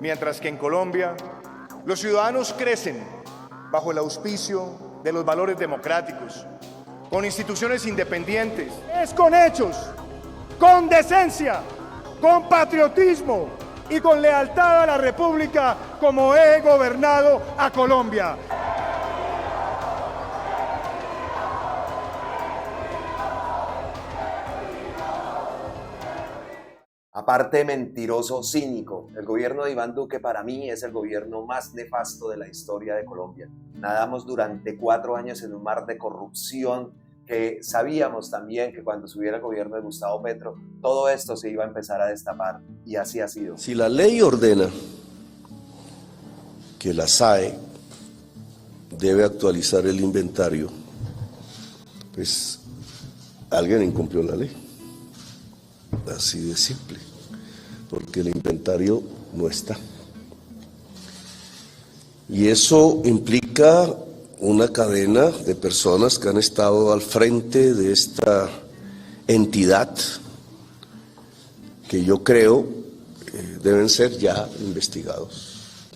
Mientras que en Colombia, los ciudadanos crecen bajo el auspicio de los valores democráticos, con instituciones independientes. Es con hechos, con decencia, con patriotismo y con lealtad a la República como he gobernado a Colombia. Aparte mentiroso, cínico, el gobierno de Iván Duque para mí es el gobierno más nefasto de la historia de Colombia. Nadamos durante 4 años en un mar de corrupción que sabíamos también que cuando subiera el gobierno de Gustavo Petro, todo esto se iba a empezar a destapar, y así ha sido. Si la ley ordena que la SAE debe actualizar el inventario, pues alguien incumplió la ley. Así de simple, porque el inventario no está. Y eso implica una cadena de personas que han estado al frente de esta entidad que yo creo deben ser ya investigados.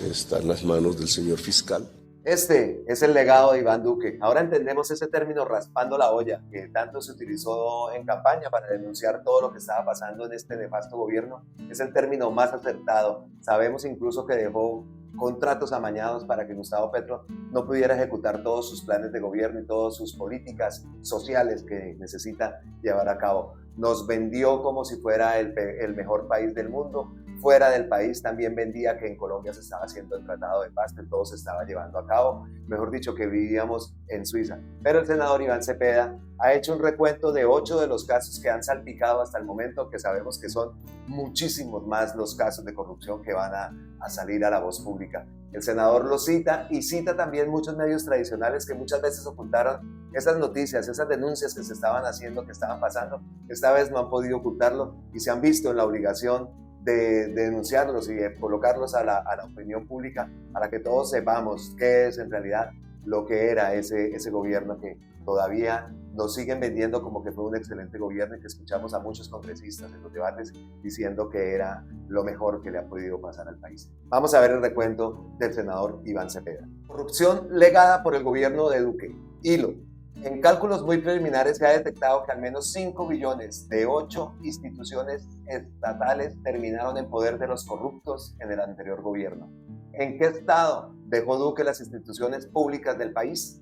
Está en las manos del señor fiscal. Este es el legado de Iván Duque. Ahora entendemos ese término raspando la olla, que tanto se utilizó en campaña para denunciar todo lo que estaba pasando en este nefasto gobierno. Es el término más acertado. Sabemos incluso que dejó contratos amañados para que Gustavo Petro no pudiera ejecutar todos sus planes de gobierno y todas sus políticas sociales que necesita llevar a cabo. Nos vendió como si fuera el mejor país del mundo. Fuera del país también vendía que en Colombia se estaba haciendo el tratado de paz, que todo se estaba llevando a cabo, mejor dicho, que vivíamos en Suiza. Pero el senador Iván Cepeda ha hecho un recuento de 8 de los casos que han salpicado hasta el momento, que sabemos que son muchísimos más los casos de corrupción que van a salir a la voz pública. El senador lo cita y cita también muchos medios tradicionales que muchas veces ocultaron esas noticias, esas denuncias que se estaban haciendo, que estaban pasando. Esta vez no han podido ocultarlo y se han visto en la obligación de denunciarlos y de colocarlos a la opinión pública para que todos sepamos qué es en realidad lo que era ese gobierno que todavía nos siguen vendiendo como que fue un excelente gobierno y que escuchamos a muchos congresistas en los debates diciendo que era lo mejor que le ha podido pasar al país. Vamos a ver el recuento del senador Iván Cepeda. Corrupción legada por el gobierno de Duque. Hilo. En cálculos muy preliminares se ha detectado que al menos 5 billones de 8 instituciones estatales terminaron en poder de los corruptos en el anterior gobierno. ¿En qué estado dejó Duque las instituciones públicas del país?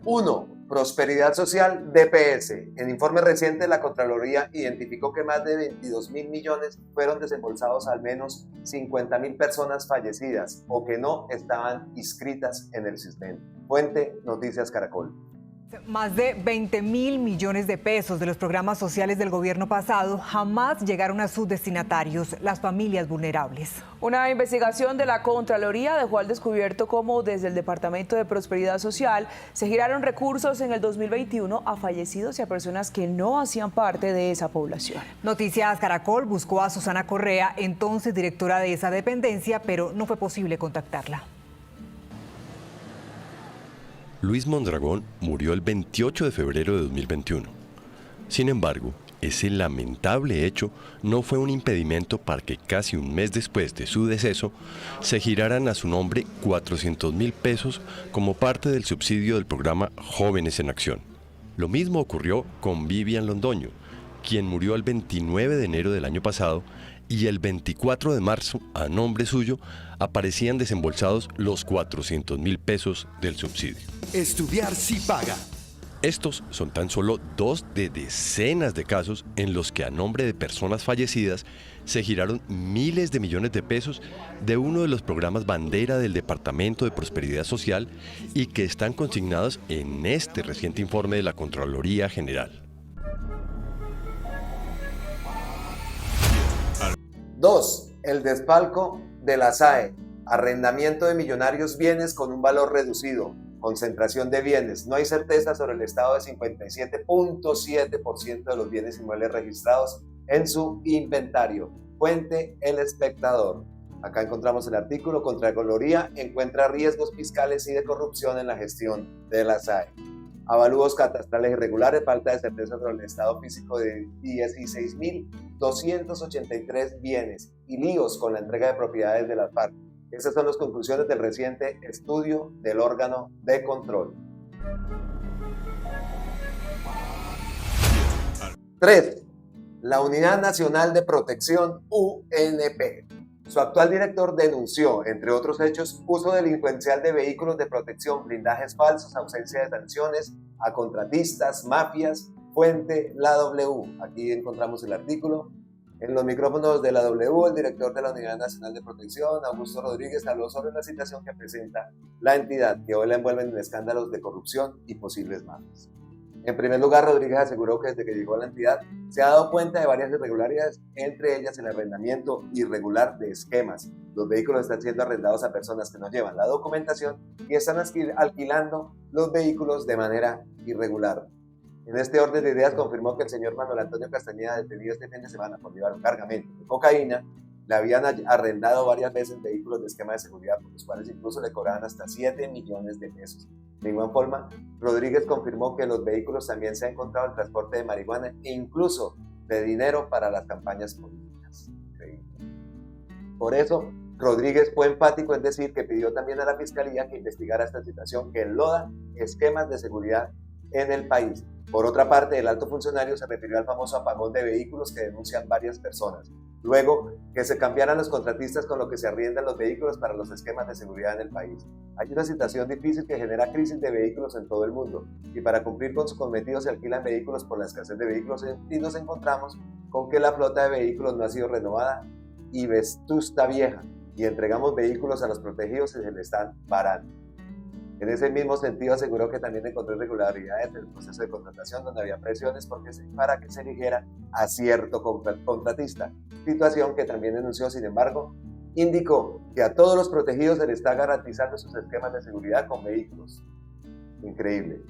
Uno, Prosperidad Social, DPS. En informe reciente, la Contraloría identificó que más de 22.000 millones fueron desembolsados a al menos 50.000 personas fallecidas o que no estaban inscritas en el SISBEN. Fuente, Noticias Caracol. Más de 20.000 millones de pesos de los programas sociales del gobierno pasado jamás llegaron a sus destinatarios, las familias vulnerables. Una investigación de la Contraloría dejó al descubierto cómo desde el Departamento de Prosperidad Social se giraron recursos en el 2021 a fallecidos y a personas que no hacían parte de esa población. Noticias Caracol buscó a Susana Correa, entonces directora de esa dependencia, pero no fue posible contactarla. Luis Mondragón murió el 28 de febrero de 2021. Sin embargo, ese lamentable hecho no fue un impedimento para que casi un mes después de su deceso se giraran a su nombre 400.000 pesos como parte del subsidio del programa Jóvenes en Acción. Lo mismo ocurrió con Vivian Londoño, quien murió el 29 de enero del año pasado, y el 24 de marzo, a nombre suyo, aparecían desembolsados los 400.000 pesos del subsidio. Estudiar sí paga. Estos son tan solo 2 de decenas de casos en los que a nombre de personas fallecidas se giraron miles de millones de pesos de uno de los programas bandera del Departamento de Prosperidad Social y que están consignados en este reciente informe de la Contraloría General. 2. El desfalco de la SAE. Arrendamiento de millonarios bienes con un valor reducido. Concentración de bienes. No hay certeza sobre el estado de 57.7% de los bienes inmuebles registrados en su inventario. Fuente, El Espectador. Acá encontramos el artículo. Contraloría encuentra riesgos fiscales y de corrupción en la gestión de la SAE. avalúos catastrales irregulares, falta de certeza sobre el estado físico de 16.283 bienes y líos con la entrega de propiedades de las FARC. Esas son las conclusiones del reciente estudio del órgano de control. 3. La Unidad Nacional de Protección, UNP. Su actual director denunció, entre otros hechos, uso delincuencial de vehículos de protección, blindajes falsos, ausencia de sanciones a contratistas, mafias. Fuente, la W. Aquí encontramos el artículo. En los micrófonos de la W, el director de la Unidad Nacional de Protección, Augusto Rodríguez, habló sobre la situación que presenta la entidad, que hoy la envuelven en escándalos de corrupción y posibles mafias. En primer lugar, Rodríguez aseguró que desde que llegó a la entidad se ha dado cuenta de varias irregularidades, entre ellas el arrendamiento irregular de esquemas. Los vehículos están siendo arrendados a personas que no llevan la documentación y están alquilando los vehículos de manera irregular. En este orden de ideas confirmó que el señor Manuel Antonio Castañeda, detenido este fin de semana por llevar un cargamento de cocaína, le habían arrendado varias veces vehículos de esquema de seguridad, por los cuales incluso le cobraban hasta 7 millones de pesos. De igual forma, Rodríguez confirmó que en los vehículos también se ha encontrado el transporte de marihuana e incluso de dinero para las campañas políticas. Increíble. Por eso, Rodríguez fue enfático en decir que pidió también a la Fiscalía que investigara esta situación que enloda esquemas de seguridad en el país. Por otra parte, el alto funcionario se refirió al famoso apagón de vehículos que denuncian varias personas. Luego, que se cambiaran los contratistas con lo que se arriendan los vehículos para los esquemas de seguridad en el país. Hay una situación difícil que genera crisis de vehículos en todo el mundo, y para cumplir con su cometido se alquilan vehículos por la escasez de vehículos y nos encontramos con que la flota de vehículos no ha sido renovada y vetusta vieja, y entregamos vehículos a los protegidos y se le están varando. En ese mismo sentido, aseguró que también encontró irregularidades en el proceso de contratación donde había presiones para que se eligiera a cierto contratista, situación que también denunció. Sin embargo, indicó que a todos los protegidos se les está garantizando sus esquemas de seguridad con vehículos. Increíble.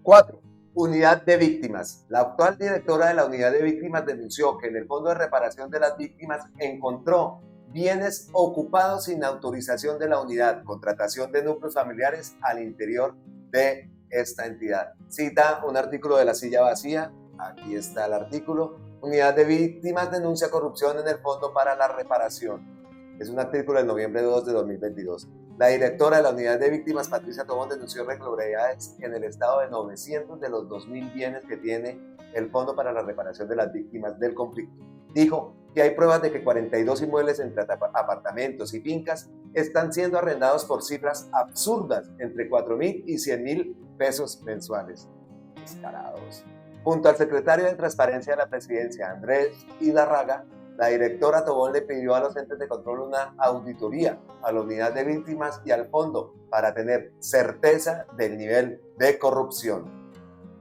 4. Unidad de Víctimas. La actual directora de la Unidad de Víctimas denunció que en el Fondo de Reparación de las Víctimas encontró bienes ocupados sin autorización de la unidad, contratación de núcleos familiares al interior de esta entidad. Cita un artículo de La Silla Vacía, aquí está el artículo. Unidad de Víctimas denuncia corrupción en el Fondo para la Reparación. Es un artículo del noviembre 2 de 2022. La directora de la Unidad de Víctimas, Patricia Tobón, denunció irregularidades en el estado de 900 de los 2.000 bienes que tiene el Fondo para la Reparación de las Víctimas del Conflicto. Dijo que hay pruebas de que 42 inmuebles entre apartamentos y fincas están siendo arrendados por cifras absurdas, entre 4.000 y 100.000 pesos mensuales. Descarados. Junto al secretario de Transparencia de la Presidencia, Andrés Idarraga, la directora Tobón le pidió a los entes de control una auditoría a la Unidad de Víctimas y al fondo para tener certeza del nivel de corrupción.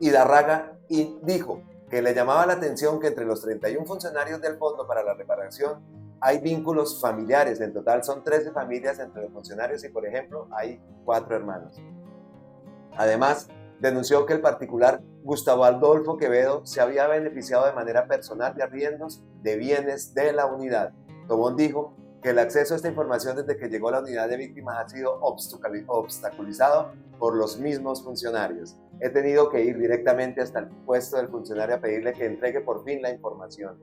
Idarraga dijo que le llamaba la atención que entre los 31 funcionarios del Fondo para la Reparación hay vínculos familiares. En total son 13 familias entre los funcionarios y, por ejemplo, hay 4 hermanos. Además, denunció que el particular Gustavo Adolfo Quevedo se había beneficiado de manera personal de arriendos de bienes de la unidad. Tobón dijo que el acceso a esta información desde que llegó a la Unidad de Víctimas ha sido obstaculizado por los mismos funcionarios. He tenido que ir directamente hasta el puesto del funcionario a pedirle que entregue por fin la información,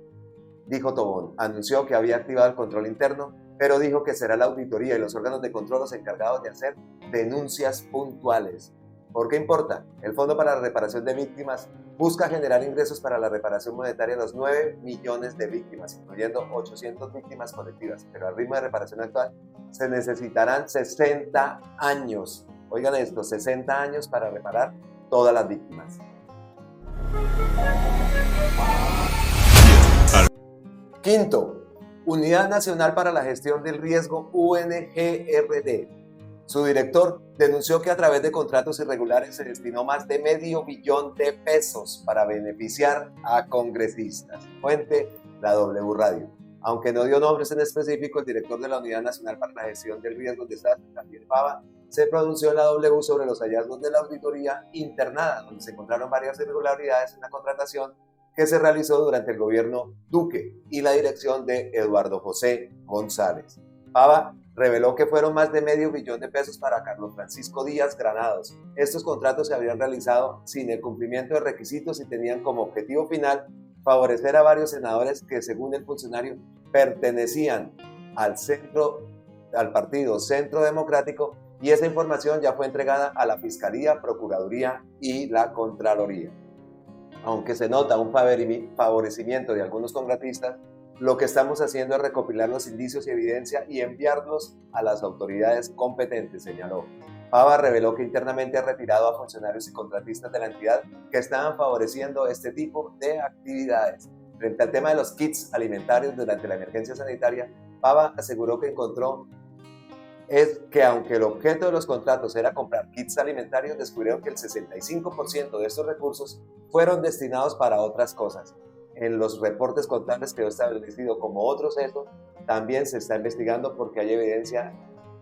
dijo Tobón. Anunció que había activado el control interno, pero dijo que será la auditoría y los órganos de control los encargados de hacer denuncias puntuales. ¿Por qué importa? El Fondo para la Reparación de Víctimas busca generar ingresos para la reparación monetaria de los 9 millones de víctimas, incluyendo 800 víctimas colectivas, pero al ritmo de reparación actual se necesitarán 60 años. Oigan esto, 60 años para reparar todas las víctimas. Quinto, Unidad Nacional para la Gestión del Riesgo, UNGRD. Su director denunció que a través de contratos irregulares se destinó más de $500 millones de pesos para beneficiar a congresistas. Fuente, la W Radio. Aunque no dio nombres en específico, el director de la Unidad Nacional para la Gestión del Riesgo de Desastres, Javier Pava, se pronunció en la W sobre los hallazgos de la auditoría internada, donde se encontraron varias irregularidades en la contratación que se realizó durante el gobierno Duque y la dirección de Eduardo José González. Pava reveló que fueron más de $500 millones para Carlos Francisco Díaz Granados. Estos contratos se habían realizado sin el cumplimiento de requisitos y tenían como objetivo final favorecer a varios senadores que, según el funcionario, pertenecían al partido Centro Democrático, y esa información ya fue entregada a la Fiscalía, Procuraduría y la Contraloría. Aunque se nota un favorecimiento de algunos congresistas, lo que estamos haciendo es recopilar los indicios y evidencia y enviarlos a las autoridades competentes, señaló. Pava reveló que internamente ha retirado a funcionarios y contratistas de la entidad que estaban favoreciendo este tipo de actividades. Frente al tema de los kits alimentarios durante la emergencia sanitaria, Pava aseguró que encontró que aunque el objeto de los contratos era comprar kits alimentarios, descubrieron que el 65% de estos recursos fueron destinados para otras cosas. En los reportes contables quedó establecido como otro sesgo. También se está investigando porque hay evidencia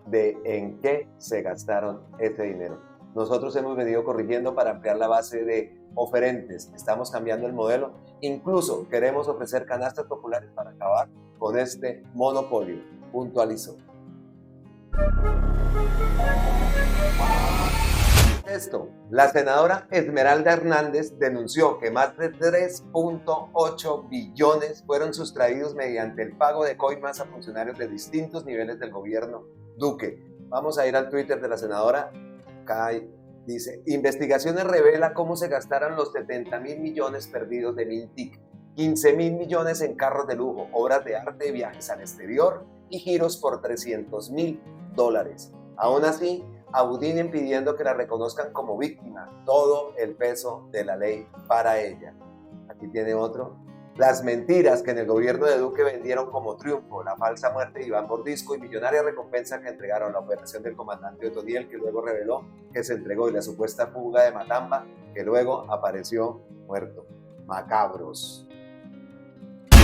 de en qué se gastaron ese dinero. Nosotros hemos venido corrigiendo para ampliar la base de oferentes. Estamos cambiando el modelo. Incluso queremos ofrecer canastas populares para acabar con este monopolio, puntualizó. La senadora Esmeralda Hernández denunció que más de 3.8 billones fueron sustraídos mediante el pago de coimas a funcionarios de distintos niveles del gobierno Duque. Vamos a ir al Twitter de la senadora. Dice: investigaciones revela cómo se gastaron los 70.000 millones perdidos de Mintic, 15.000 millones en carros de lujo, obras de arte, viajes al exterior y giros por $300.000. Aún así, abudinen pidiendo que la reconozcan como víctima, todo el peso de la ley para ella. Aquí tiene otro. Las mentiras que en el gobierno de Duque vendieron como triunfo, la falsa muerte de Iván Mordisco y millonaria recompensa que entregaron, la operación del comandante Otoniel, que luego reveló que se entregó, y la supuesta fuga de Matamba, que luego apareció muerto. Macabros. I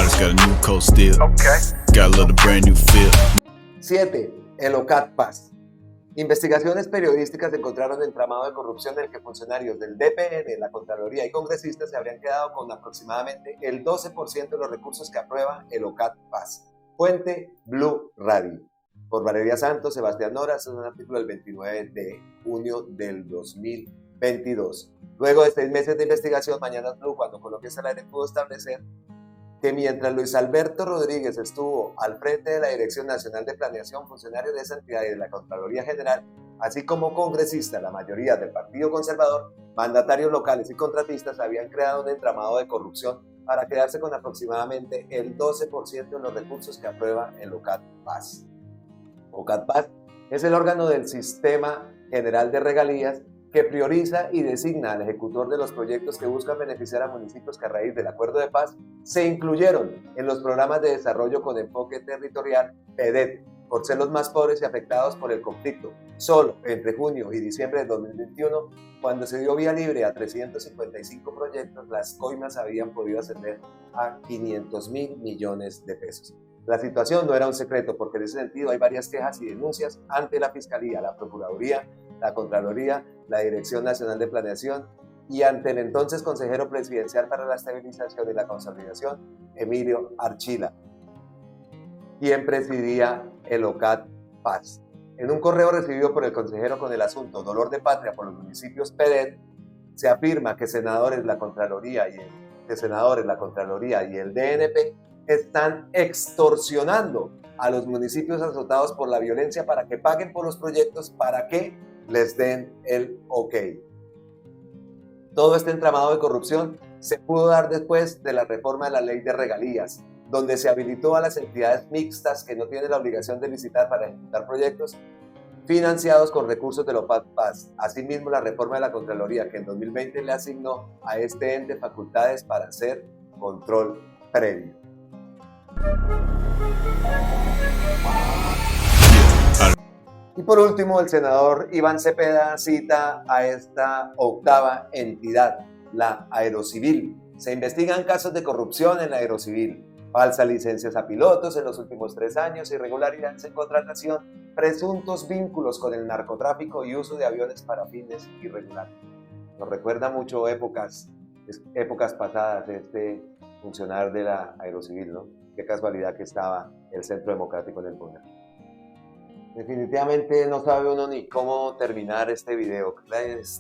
just got a new coat still. Got a little brand new feel. 7. El OCAT Paz. Investigaciones periodísticas encontraron el entramado de corrupción en el que funcionarios del DPN, la Contraloría y congresistas se habrían quedado con aproximadamente el 12% de los recursos que aprueba el OCAT Paz. Fuente: Blue Radio. Por Valeria Santos, Sebastián Nora, es un artículo del 29 de junio del 2022. Luego de 6 meses de investigación, Mañanas Blue, cuando Colombia está al aire, pudo establecer que mientras Luis Alberto Rodríguez estuvo al frente de la Dirección Nacional de Planeación, funcionarios de esa entidad y de la Contraloría General, así como congresistas, la mayoría del Partido Conservador, mandatarios locales y contratistas, habían creado un entramado de corrupción para quedarse con aproximadamente el 12% de los recursos que aprueba el OCAT Paz. OCAT Paz es el órgano del Sistema General de Regalías que prioriza y designa al ejecutor de los proyectos que buscan beneficiar a municipios que a raíz del Acuerdo de Paz se incluyeron en los programas de desarrollo con enfoque territorial PEDET, por ser los más pobres y afectados por el conflicto. Solo entre junio y diciembre de 2021, cuando se dio vía libre a 355 proyectos, las coimas habían podido ascender a 500.000 millones de pesos. La situación no era un secreto, porque en ese sentido hay varias quejas y denuncias ante la Fiscalía, la Procuraduría, la Contraloría, la Dirección Nacional de Planeación y ante el entonces consejero presidencial para la estabilización y la consolidación, Emilio Archila, quien presidía el OCAT Paz. En un correo recibido por el consejero con el asunto Dolor de Patria por los municipios PEDET, se afirma que senadores, la Contraloría y el DNP están extorsionando a los municipios azotados por la violencia para que paguen por los proyectos, para que les den el ok. Todo este entramado de corrupción se pudo dar después de la reforma de la ley de regalías, donde se habilitó a las entidades mixtas que no tienen la obligación de licitar para ejecutar proyectos financiados con recursos del OCAT Paz. Asimismo, la reforma de la Contraloría, que en 2020 le asignó a este ente facultades para hacer control previo. Y por último, el senador Iván Cepeda cita a esta octava entidad, la Aerocivil. Se investigan casos de corrupción en la Aerocivil, falsas licencias a pilotos en los últimos 3 años, irregularidades en contratación, presuntos vínculos con el narcotráfico y uso de aviones para fines irregulares. Nos recuerda mucho épocas pasadas de este funcionario de la Aerocivil, ¿no? Qué casualidad que estaba el Centro Democrático en el poder. Definitivamente no sabe uno ni cómo terminar este video.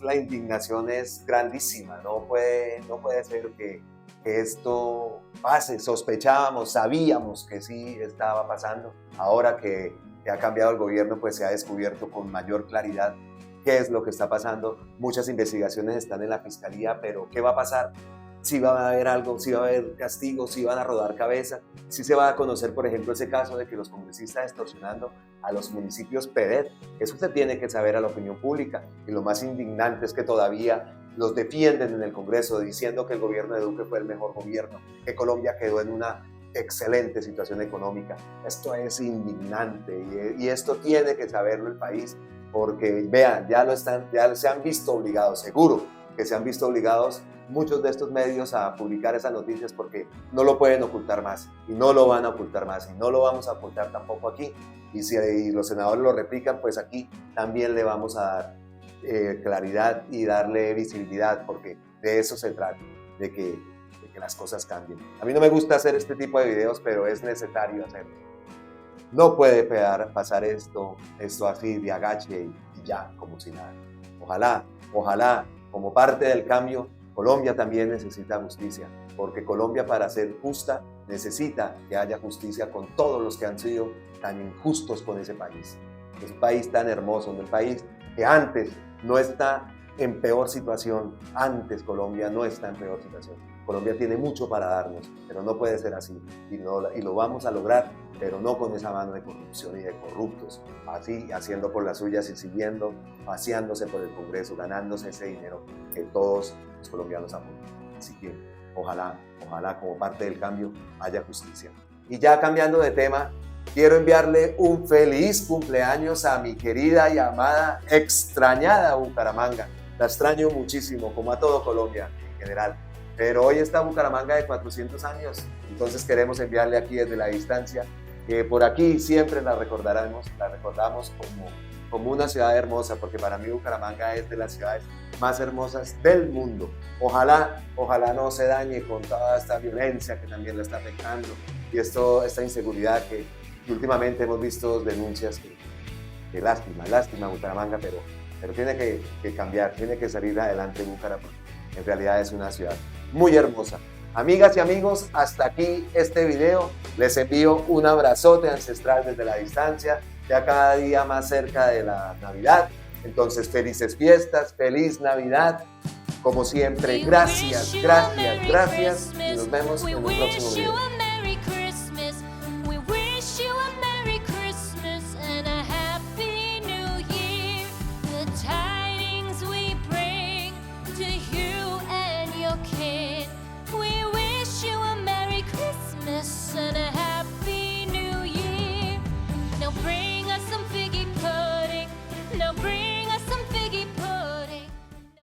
La indignación es grandísima, no puede ser que esto pase. Sospechábamos, sabíamos que sí estaba pasando. Ahora que ha cambiado el gobierno, pues se ha descubierto con mayor claridad qué es lo que está pasando. Muchas investigaciones están en la fiscalía, pero ¿qué va a pasar? Si va a haber algo, si va a haber castigos, si van a rodar cabeza, si se va a conocer, por ejemplo, ese caso de que los congresistas extorsionando a los municipios PEDET. Eso se tiene que saber a la opinión pública. Y lo más indignante es que todavía los defienden en el Congreso diciendo que el gobierno de Duque fue el mejor gobierno, que Colombia quedó en una excelente situación económica. Esto es indignante y esto tiene que saberlo el país, porque vean, ya se han visto obligados, seguro que se han visto obligados muchos de estos medios a publicar esas noticias porque no lo pueden ocultar más y no lo van a ocultar más y no lo vamos a ocultar tampoco aquí. Y si los senadores lo replican, pues aquí también le vamos a dar claridad y darle visibilidad, porque de eso se trata, de que las cosas cambien. A mí no me gusta hacer este tipo de videos, pero es necesario hacerlo. No puede pasar esto así de agache y ya, como si nada. Ojalá, como parte del cambio, Colombia también necesita justicia, porque Colombia, para ser justa, necesita que haya justicia con todos los que han sido tan injustos con ese país. Es un país tan hermoso, un país que antes no está en peor situación. Antes Colombia no está en peor situación. Colombia tiene mucho para darnos, pero no puede ser así. Y lo vamos a lograr, pero no con esa mano de corrupción y de corruptos, así haciendo por las suyas y siguiendo, paseándose por el Congreso, ganándose ese dinero que todos los colombianos apoyan. Así que ojalá como parte del cambio haya justicia. Y ya cambiando de tema, quiero enviarle un feliz cumpleaños a mi querida y amada, extrañada Bucaramanga. La extraño muchísimo, como a todo Colombia en general. Pero hoy está Bucaramanga de 400 años, entonces queremos enviarle aquí desde la distancia, que por aquí siempre la recordamos como una ciudad hermosa, porque para mí Bucaramanga es de las ciudades más hermosas del mundo. Ojalá no se dañe con toda esta violencia que también la está afectando y esta inseguridad que últimamente hemos visto denuncias que lástima Bucaramanga, pero tiene que cambiar, tiene que salir adelante Bucaramanga. En realidad es una ciudad muy hermosa. Amigas y amigos, hasta aquí este video. Les envío un abrazote ancestral desde la distancia, ya cada día más cerca de la Navidad. Entonces, felices fiestas, feliz Navidad. Como siempre, gracias. Y nos vemos en un próximo video.